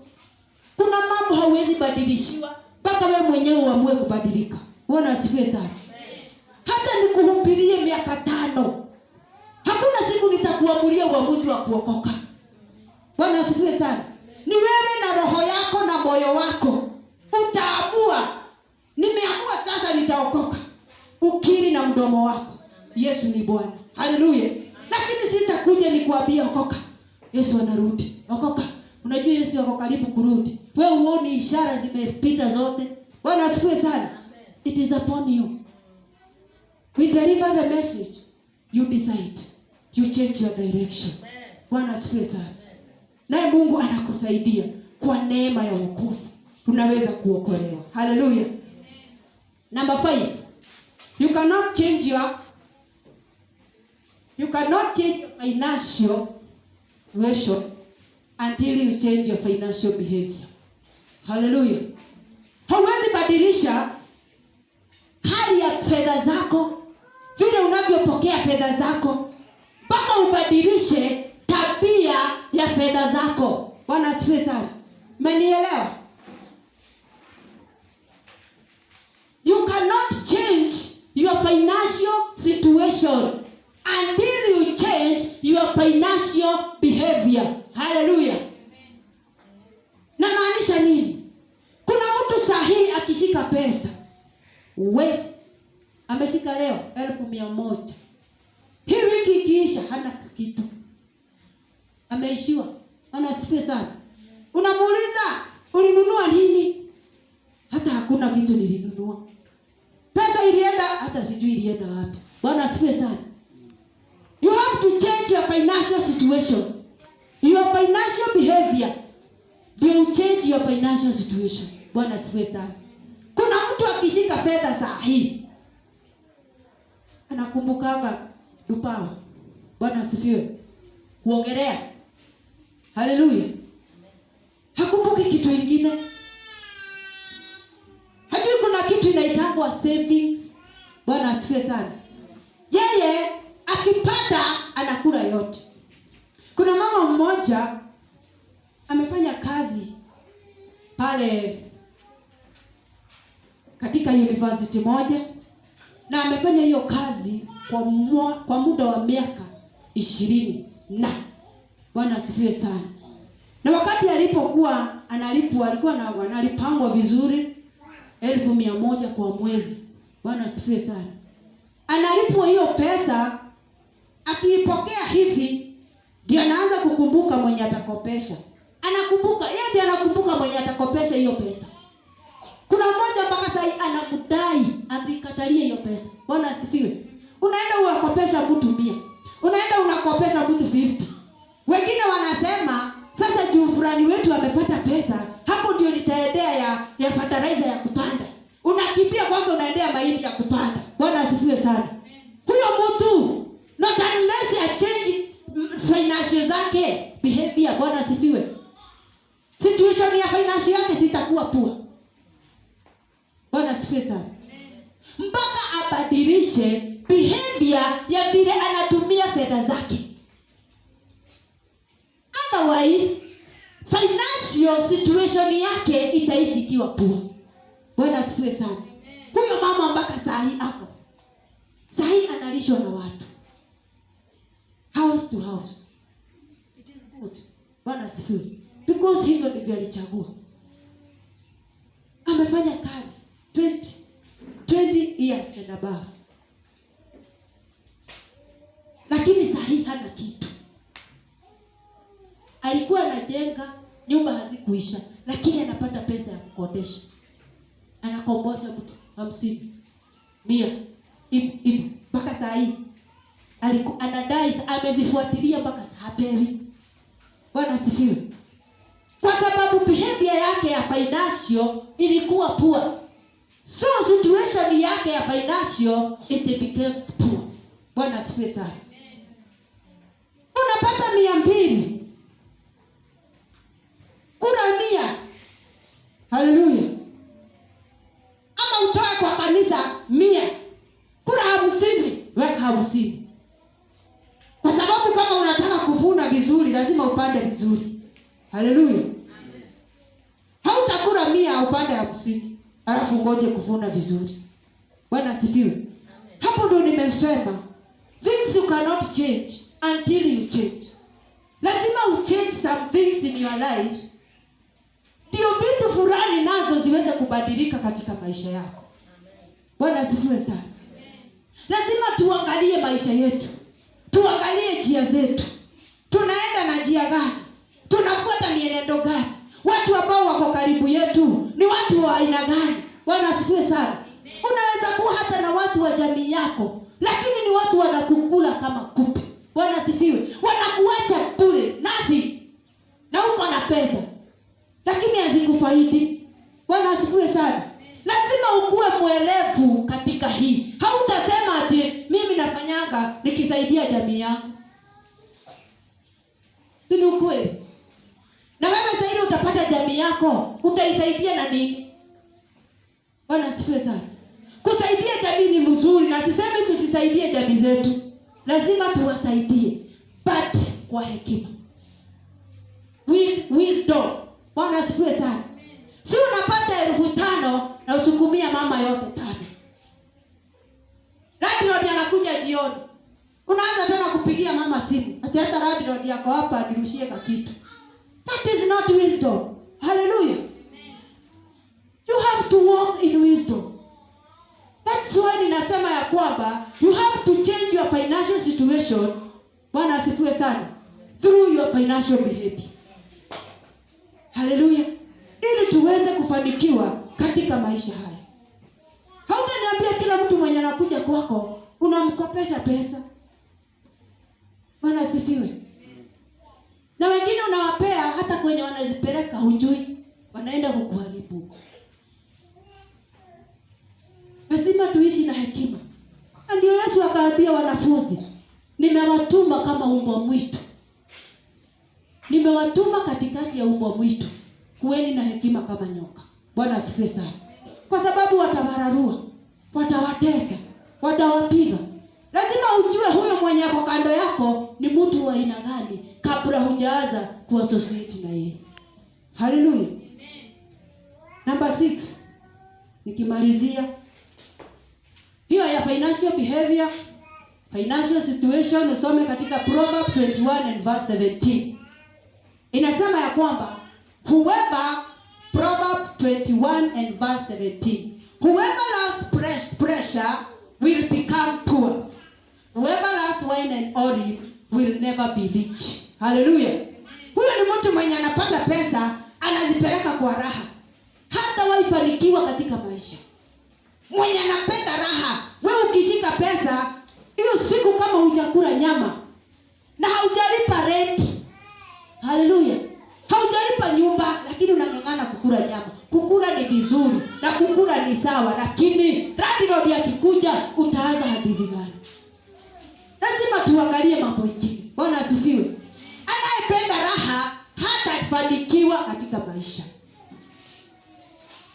Speaker 2: Kuna mambo hauwezi badilishiwa mpaka wewe mwenyewe uamue kubadilika. Bwana asifiwe sana. Hata nikuhubirie miaka 5, hakuna siku nitakuamulia uamuzi wa kuokoka. Bwana asifiwe sana. Ni wewe na roho yako na moyo wako utaamua, nimeamua sasa nitaokoka. Ukiri na mdomo wako Yesu ni Bwana. Haleluya. Lakini sitakuja nikuambia okoka, Yesu anarudi. Okoka. Unajua Yesu yuko karibu kurudi. Wewe uone ishara zimepita zote. Bwana asifiwe sana. It is upon you. We deliver the message. You decide. You change your direction. Bwana asifiwe sana. Naye Mungu anakusaidia kwa neema ya wokovu. Tunaweza kuokolewa. Hallelujah. Number 5. You cannot change your financial situation until you change your financial behavior. Hallelujah. Hauwezi badilisha hali ya fedha zako, vile unavyopokea fedha zako, mpaka ubadilishe tabia ya fedha zako. Bwana asifiwe sana. Mmenielewa? You cannot change your financial situation until you change your financial behavior. Hallelujah. Na maanisha nini? Kuna mtu sahihi akishika pesa, ameshika leo 1,100. Hii wiki ikiisha hana kitu. Ameishiwa. Bwana asifiwe sana. Unamuuliza, ulinunua nini? Hata hakuna kitu nilinunua. Pesa ilienda, hata sijui ilienda wapi. Bwana asifiwe sana. You have to change your financial situation. Your financial behavior will change your financial situation. Bwana asifiwe sana. Kuna mtu akishika fedha sahihi anakumbukanga dupawa. Bwana asifiwe. Kuongelea. Haleluya. Hakumbuki kitu kingine. Hajui kuna kitu inaitangwa savings. Bwana asifiwe sana. Yeye akipata anakula yote. Kuna mama mmoja amefanya kazi pale katika university moja, na amefanya hiyo kazi kwa muda wa miaka 20 na Bwana asifiwe sana. Na wakati alipokuwa analipwa, alikuwa analipangwa vizuri 1,100 kwa mwezi. Bwana asifiwe sana. Analipwa hiyo pesa, akiipokea hivi ndio anaanza kukumbuka mwenye atakopesha. Anakumbuka, yeye ndiye anakumbuka mwenye atakopesha hiyo pesa. Kuna mmoja mpaka sasa anakudai, alikatalia hiyo pesa. Bwana asifiwe. Unaenda unakopesha mtu 100. Unaenda unakopesha mtu 50. Wengine wanasema sasa juu fulani wetu amepata pesa, hapo ndio nitaendea ya fertilizer ya kupanda. Unakimbia kwanza unaendea mahindi ya kupanda. Bwana asifiwe sana. Huyo mtu not unless a change financial zake behavior. Bwana asifiwe. Situation ya financial yake sitakuwa poor. Bwana asifiwe sana. Mpaka abadilishe behavior ya vile anatumia fedha zake. Otherwise financial situation yake itaishi ikiwa poor. Bwana asifiwe sana. Huyo mama mpaka saa hii hapo. Saa hii analishwa na watu. House to house. It is good. Bwana asifiwe. Because hivyo ndivyo alichagua. Amefanya kazi 20 years and above. Lakini saa hii hana kitu. Alikuwa anajenga, nyumba hazikuisha, lakini anapata pesa ya kukodesha. Anakombosha mtu 50, 100 hivi mpaka saa hii. Anadai, amezifuatilia mpaka saa hapewi. Bwana asifiwe. Kwa sababu behavior yake ya financial ilikuwa poor. So situation yake ya financial it becomes poor. Bwana asifiwe sana. Unapata 200. Kuna 100. Hallelujah. Ama utoe kwa kanisa 100. Kuna 50, weka 50. Kwa sababu kama unataka kuvuna vizuri lazima upande vizuri. Hallelujah. Hautakula 100 upande 50. Alafu ngoje kuvuna vizuri. Bwana asifiwe. Hapo ndo nimesema things you cannot change until you change. Lazima uchange some things in your lives. Ndio vitu fulani nazo ziweze kubadilika katika maisha yako. Bwana asifiwe sana. Lazima tuangalie maisha yetu. Tuangalie njia zetu. Tunaenda na njia gani? Tunafuata mienendo gani? Watu ambao wako karibu yetu ni watu wa aina gani? Bwana asifiwe sana. Unaweza kuwa hata na watu wa jamii yako, lakini ni watu wanakukula kama kupe. Bwana asifiwe. Wanakuacha bure, nothing. Na uko na pesa, lakini hazikufaidi. Bwana asifiwe sana. Lazima ukue mwelevu katika hii. Hautasema ati mimi nafanyanga nikisaidia jamii yangu. Si ni ukweli? Na wewe sasa utapata jamii yako, utaisaidia na nini? Bwana asifiwe sana. Kusaidia jamii ni mzuri, na sisemi tusisaidie jamii zetu. Lazima tuwasaidie, but kwa hekima. With wisdom. Bwana asifiwe sana. Si unapata 5,000 na usukumia mama yote 5. Landlord anakuja jioni. Unaanza tena kupigia mama simu. Ati hata landlord yako hapa nirushie ka kitu. That is not wisdom. Hallelujah. You have to walk in wisdom. That's why ninasema ya kwamba you have to change your financial situation. Bwana asifiwe sana. Through your financial behavior. Hallelujah. Ili tuweze kufanikiwa katika maisha haya. Hautaniambia kila mtu mwenye anakuja kwako unamkopesha pesa. Bwana asifiwe. Na wengine unawapea hata kwenye wanazipeleka hujui, wanaenda kukuharibu. Lazima tuishi na hekima. Ndio Yesu akawaambia wanafunzi, nimewatuma kama mbwa mwitu. Nimewatuma katikati ya mbwa mwitu. Kuweni na hekima kama nyoka. Bwana asifiwe sana. Kwa sababu watawararua, watawatesa, watawapiga. Lazima ujue huyo mwenye ako kando yako ni mtu wa aina gani kabla hujaanza kuassociate na yeye. Hallelujah. Number 6. Nikimalizia hiyo ya financial behavior, financial situation, usome katika Proverbs 21 and verse 17. Inasema ya kwamba whoever, Proverbs 21 and verse 17, whoever loves pressure will become poor. Whoever loves wine and olive will never be rich. Hallelujah. Huyo ni mtu mwenye anapata pesa anazipeleka kwa raha, hata waifanikiwa katika maisha. Mwenye anapenda raha, wewe ukishika pesa hiyo siku, kama hujakula nyama na haujalipa rent, haleluya, haujalipa nyumba, lakini unang'ang'ana kukula nyama. Kukula ni vizuri na kukula ni sawa, lakini landlord akikuja utaanza hadithi gani? Lazima tuangalie mambo mengine. Bwana asifiwe. Anayependa raha hatafanikiwa katika maisha.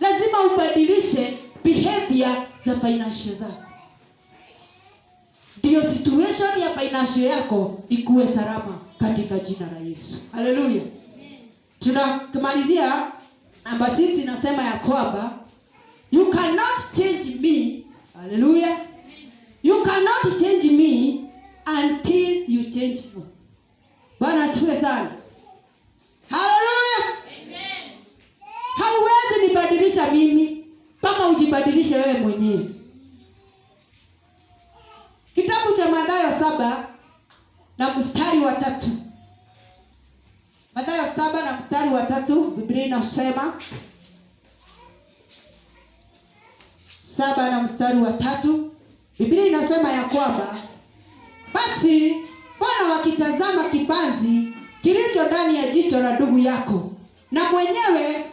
Speaker 2: Lazima ubadilishe behavior za financial zako, ndio situation ya financial yako ikuwe salama katika jina la Yesu. Haleluya. Tunamalizia namba 6, inasema ya kwamba you cannot change me. Haleluya. You cannot change me until you change you. Bwana asifiwe sana. Haleluya. Amen. Hauwezi nibadilisha mimi mpaka ujibadilishe wewe mwenyewe. Kitabu cha Mathayo 7 na mstari wa 3. Mathayo 7 na mstari wa 3, Biblia inasema 7 na mstari wa 3, Biblia inasema ya kwamba basi Bwana wakitazama kibanzi kilicho ndani ya jicho la ndugu yako, na mwenyewe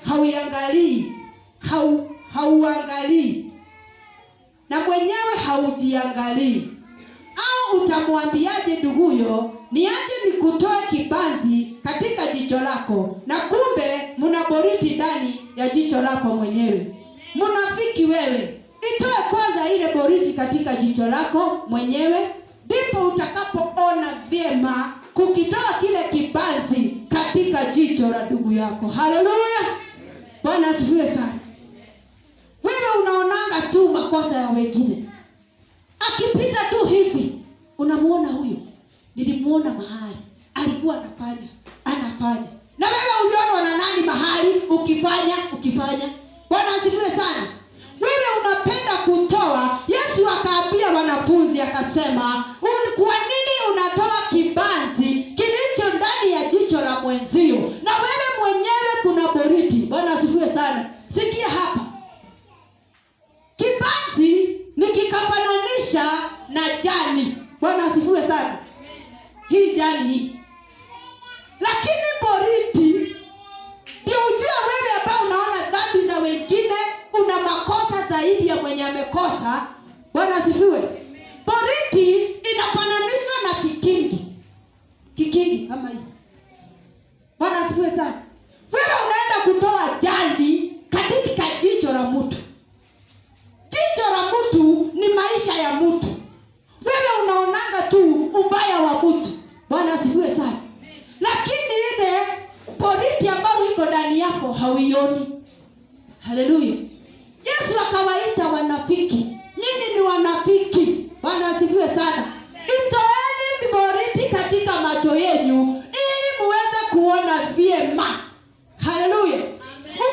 Speaker 2: hauangalii na mwenyewe haujiangalii, au utamwambiaje nduguyo, niache nikutoe kibanzi katika jicho lako, na kumbe mna boriti ndani ya jicho lako mwenyewe? Mnafiki wewe, itoe kwanza ile boriti katika jicho lako mwenyewe, ndipo utakapoona vyema kukitoa kile kibanzi katika jicho la ndugu yako. Haleluya. Bwana asifiwe sana. Wewe unaonanga tu makosa ya wengine, akipita tu hivi unamuona huyo, nilimuona mahali alikuwa anafanya, na wewe uliona na nani mahali ukifanya. Bwana asifiwe sana. Wewe unapenda kutoa. Yesu akaambia wanafunzi akasema, kwa nini unatoa kibanzi kilicho ndani ya jicho la mwenzio na wewe mwenyewe kuna boriti? Bwana asifiwe sana. Sikia hapa, kibanzi nikikafananisha na jani. Bwana asifiwe sana. Hii jani hii, lakini boriti ndio ujue wewe ambao unaona dhambi za wengine una makosa zaidi ya mwenye amekosa. Bwana asifiwe. Boriti inafananishwa na kikingi kama hii. Bwana asifiwe sana. Wewe unaenda kutoa jani katika jicho la mtu. Jicho la mtu ni maisha ya mtu. Wewe unaonanga tu ubaya wa mtu. Bwana asifiwe sana. Lakini ile boriti ambayo iko ndani yako hauioni. Haleluya. Yesu akawaita wanafiki. Nyinyi ni wanafiki. Bwana asifiwe sana. Itoeni boriti katika macho yenu ili muweze kuona vyema. Haleluya.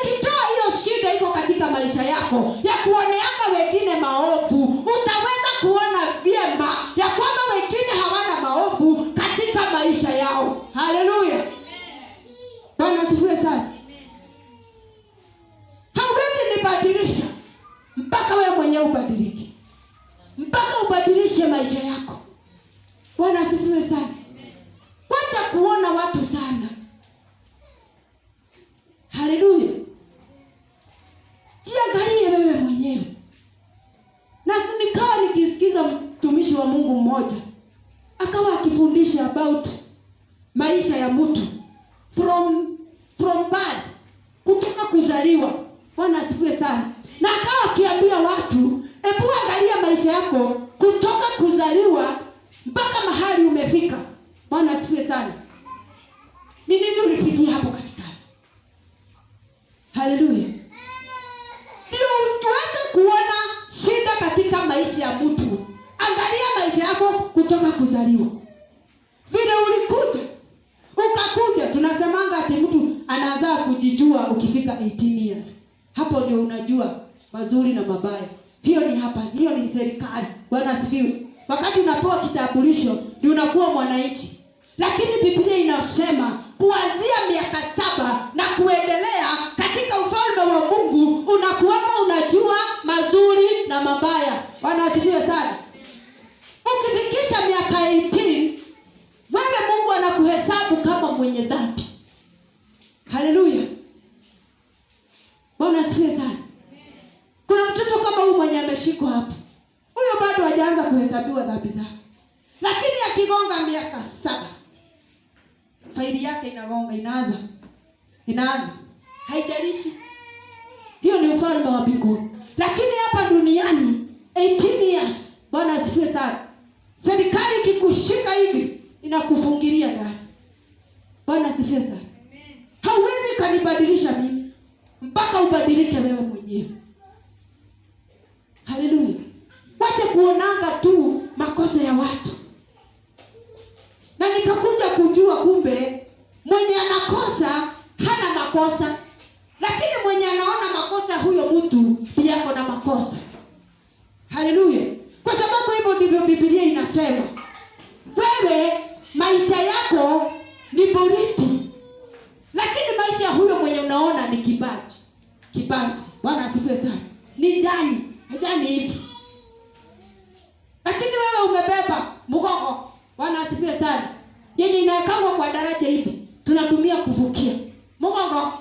Speaker 2: Ukitoa hiyo shida iko katika maisha yako ya kuoneanga wengine maovu, utaweza kuona vyema ya kwamba wengine hawana maovu katika maisha yao. Haleluya. Bwana asifiwe sana. Hauwezi nibadilisha mpaka wewe mwenyewe ubadilike, mpaka ubadilishe maisha yako. Bwana asifiwe sana. Wacha kuona watu sana. Haleluya. Jiangalie wewe mwenyewe. Na nikawa nikisikiza mtumishi wa Mungu mmoja akawa akifundisha about maisha ya mtu from birth, kutoka kuzaliwa. Bwana asifiwe sana. Na akawa akiambia watu, hebu angalia maisha yako kutoka kuzaliwa mpaka mahali umefika. Bwana asifiwe sana. Ni nini ulipitia hapo katikati? Haleluya. Ndio tuweze kuona shida katika maisha ya mtu. Angalia maisha yako kutoka kuzaliwa. Vile ulikuja, ukakuja, tunasemanga ati mtu anaanza kujijua ukifika 18 years. Hapo ndio unajua mazuri na mabaya. Hiyo ni hapa, hiyo ni serikali. Bwana asifiwe. Wakati unapewa kitambulisho ndio unakuwa mwananchi. Lakini Biblia inasema kuanzia miaka 7 na hapo. Huyo bado hajaanza kuhesabiwa dhambi zake. Lakini akigonga miaka 7, faili yake inaanza. Haijalishi. Hiyo ni ufalme wa mbinguni. Lakini hapa duniani 18 years. Bwana asifiwe sana. Serikali ikikushika hivi inakufungilia ndani. Bwana asifiwe sana. Hauwezi kanibadilisha mimi mpaka ubadilike wewe mwenyewe. Haleluya. Wache kuonanga tu makosa ya watu. Na nikakuja kujua kumbe mwenye anakosa hana makosa. Lakini mwenye anaona makosa huyo mtu pia ako na makosa. Haleluya. Kwa sababu hivyo ndivyo Biblia inasema. Wewe maisha yako ni boriti. Lakini maisha ya huyo mwenye unaona ni kibanzi. Bwana asifiwe sana. Ni jani hivi. Lakini wewe umebeba mgongo. Bwana asifiwe sana. Yenye inawekwa kwa daraja hivi tunatumia kuvukia. Mgongo.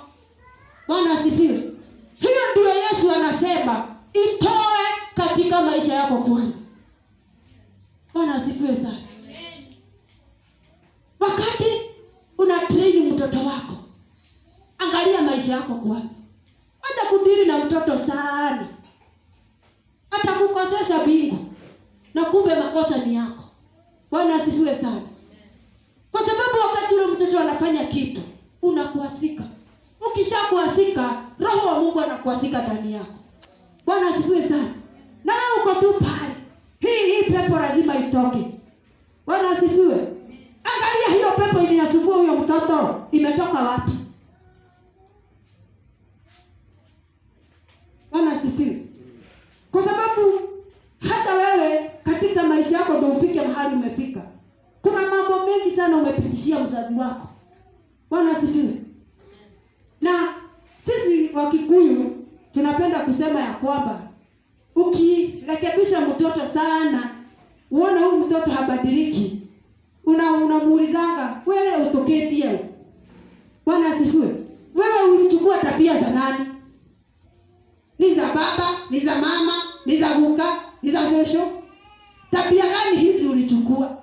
Speaker 2: Bwana asifiwe. Hiyo ndio Yesu anasema itoe katika maisha yako kwanza. Bwana asifiwe sana. Wakati una train mtoto wako, angalia maisha yako kwanza. Acha kudiri na mtoto sana. Hata kukosesha bingu. Na kumbe makosa ni yako. Bwana asifiwe sana. Kwa sababu wakati ule mtoto anafanya kitu, unakuasika. Ukishakuasika, Roho wa Mungu anakuasika ndani yako. Bwana asifiwe sana. Na wewe uko tu pale. Hii pepo lazima itoke. Bwana asifiwe. Angalia hiyo pepo inayasumbua huyo mtoto imetoka wapi? Bwana asifiwe. Kwa sababu hata wewe katika maisha yako ndio ufike mahali umefika. Kuna mambo mengi sana umepitishia mzazi wako. Bwana asifiwe. Na sisi wa Kikuyu tunapenda kusema ya kwamba ukirekebisha mtoto sana, uone huyu mtoto habadiliki, unamuulizanga, wewe utoketie. Bwana asifiwe. Wewe ulichukua tabia za nani? Ni za baba, ni za mama, ni za guka, ni za shosho? Tabia gani hizi ulichukua?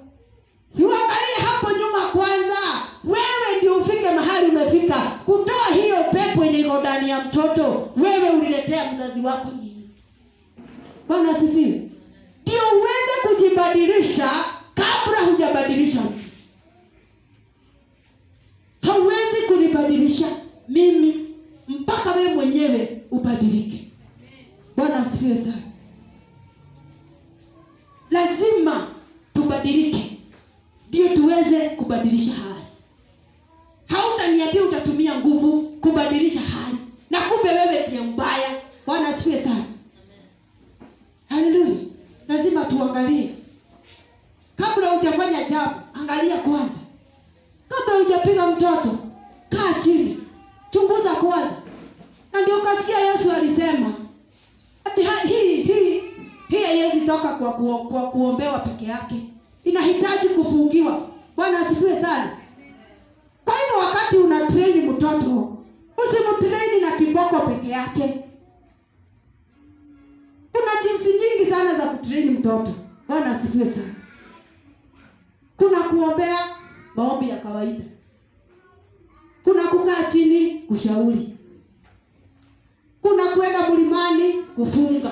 Speaker 2: Si uangalie hapo nyuma kwanza. Wewe ndio ufike mahali umefika. Kutoa hiyo pepo yenye iko ndani ya mtoto, wewe uliletea mzazi wako nini? Bwana asifiwe. Ndio uweze kujibadilisha kabla hujabadilisha mtu. Hauwezi kunibadilisha mimi mpaka wewe mwenyewe ubadilike. Bwana asifiwe sana. Lazima tubadilike ndio tuweze kubadilisha hali. Hautaniambia utatumia nguvu kubadilisha hali na kumbe wewe ndiye mbaya. Bwana asifiwe sana. Haleluya. Lazima tuangalie. Kabla hujafanya jambo, angalia kwanza. Kabla hujapiga mtoto, kaa chini. Chunguza kwanza. Na ndio kasikia Yesu alisema, ati hii haiwezi toka kwa kuombewa peke yake. Inahitaji kufungiwa. Bwana asifiwe sana. Kwa hivyo wakati una train mtoto, usimtrain na kiboko peke yake. Kuna jinsi nyingi sana za kutrain mtoto. Bwana asifiwe sana. Kuna kuombea maombi ya kawaida. Kuna kukaa chini kushauri. Kuna kwenda mlimani kufunga.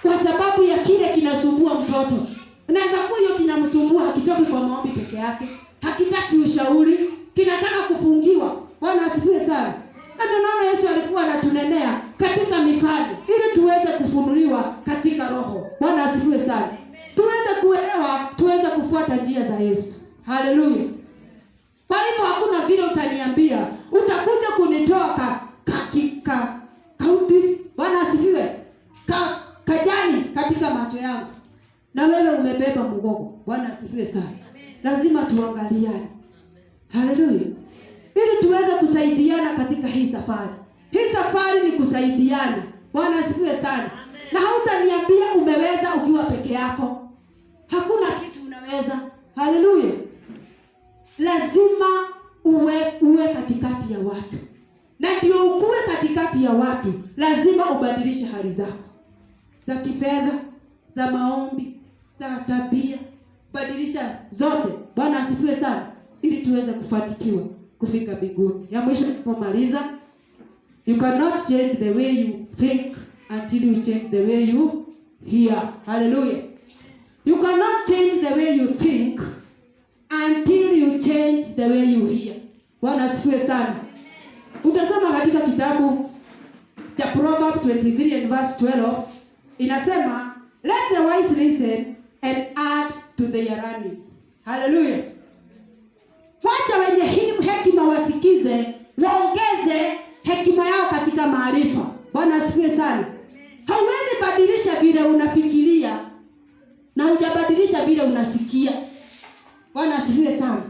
Speaker 2: Kwa sababu ya kile kinasumbua mtoto. Unaweza kuwa hiyo kinamsumbua hakitoki kwa maombi peke yake. Hakitaki ushauri, kinataka kufungiwa. Bwana asifiwe sana. Ndio naona Yesu alikuwa anatunenea katika mifano ili tuweze kufunuliwa katika roho. Bwana asifiwe sana. Tuweze kuelewa, tuweze kufuata njia za Yesu. Haleluya. Kwa hivyo hakuna vile utaniambia utakuja kunitoa kauti. Bwana asifiwe. Kajani katika macho yangu. Na wewe umebeba mgogo. Bwana asifiwe sana. Lazima tuangaliane. Haleluya. Ili tuweze kusaidiana katika hii safari. Hii safari ni kusaidiana. Bwana asifiwe sana. Na hautaniambia umeweza ukiwa peke yako. Hakuna kitu unaweza. Haleluya. Lazima uwe katikati ya watu. Na ndio ukue katikati ya watu, lazima ubadilishe hali zako. za kifedha, za maombi, za tabia, badilisha zote. Bwana asifiwe sana, ili tuweze kufanikiwa kufika mbinguni. Ya mwisho tunapomaliza, you cannot change the way you think until you change the way you hear. Hallelujah. You cannot change the way you think until you change the way you hear. Bwana asifiwe sana. Utasoma katika kitabu cha Proverbs 23 and verse 12, inasema, let the wise listen and add to their learning. Hallelujah. Wacha wenye hekima wasikize, waongeze hekima yao katika maarifa. Bwana asifiwe sana. Hauwezi badilisha vile unafikiria na hujabadilisha vile unasikia. Bwana asifiwe sana.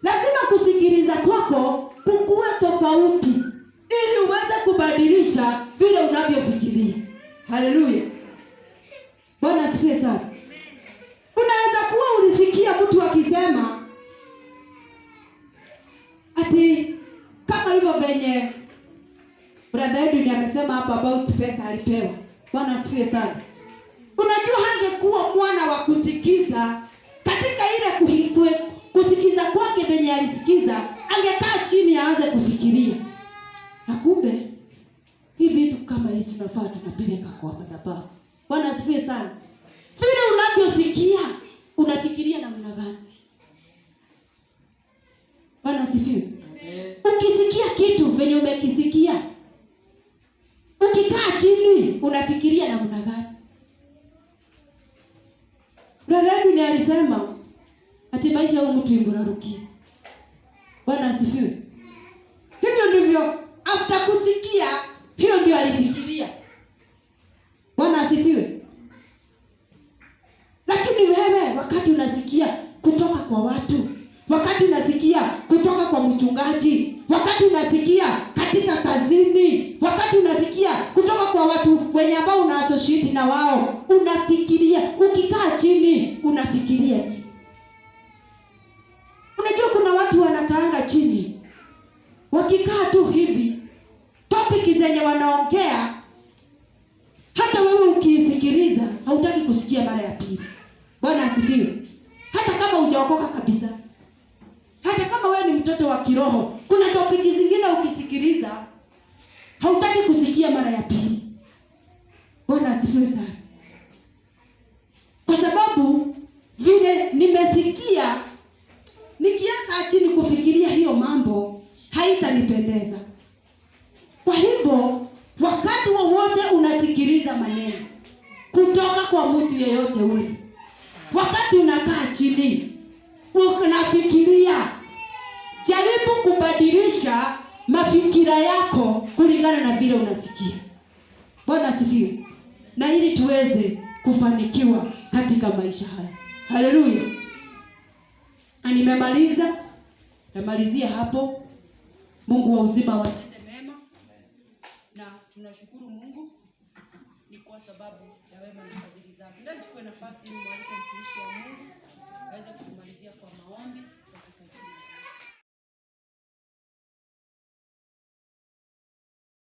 Speaker 2: Lazima kusikiliza kwako kukue tofauti ili uweze kubadilisha vile unavyofikiria. Haleluya. Bwana asifiwe sana. Unaweza kuwa ulisikia mtu akisema ati kama hivyo venye brother Edwin amesema hapa about pesa alipewa. Bwana asifiwe sana. Unajua hangekuwa mwana wa kusikiza katika ile kusikiza kwake venye alisikiza, angekaa chini aanze kufikiria. Na kumbe hivi vitu kama hizi tunafaa tunapeleka kwa madhabahu. Bwana asifiwe sana. Vile unavyosikia unafikiria namna gani? Bwana asifiwe. Ukisikia kitu venye umekisikia, ukikaa chini unafikiria namna gani? Brother Edwin alisema ati maisha ya mtu ingurarukia. Bwana asifiwe. Hivyo ndivyo after kusikia, hiyo ndio alifikiria. Bwana asifiwe. Lakini wewe wakati unasikia kutoka kwa watu, wakati unasikia kutoka kwa mchungaji, wakati unasikia katika kazini, wakati unasikia kutoka kwa watu wenye ambao una associate na wao, unafikiria, ukikaa chini unafikiria nini? Unajua kuna watu wanakaanga chini, wakikaa tu hivi, topic zenye wanaongea, hata wewe ukisikiliza hautaki kusikia mara ya pili. Bwana asifiwe. Hata kama hujaokoka kabisa, hata kama wewe ni mtoto wa kiroho, kuna topic zingine ukisikiliza hautaki kusikia mara ya pili. Bwana asifiwe sana. Kwa sababu vile nimesikia, nikikaa chini kufikiria hiyo mambo haitanipendeza. Kwa hivyo wakati wowote unasikiliza maneno kutoka kwa mtu yeyote ule, wakati unakaa chini unafikiria, jaribu kubadilisha mafikira yako kulingana na vile unasikia. Bwana asifiwe. Na ili tuweze kufanikiwa katika maisha haya. Haleluya. Na nimemaliza. Namalizia hapo. Mungu wa uzima watende mema. Na tunashukuru Mungu ni kwa sababu ya wema na fadhili zake. Ndio tukue nafasi ili mwalike mtumishi wa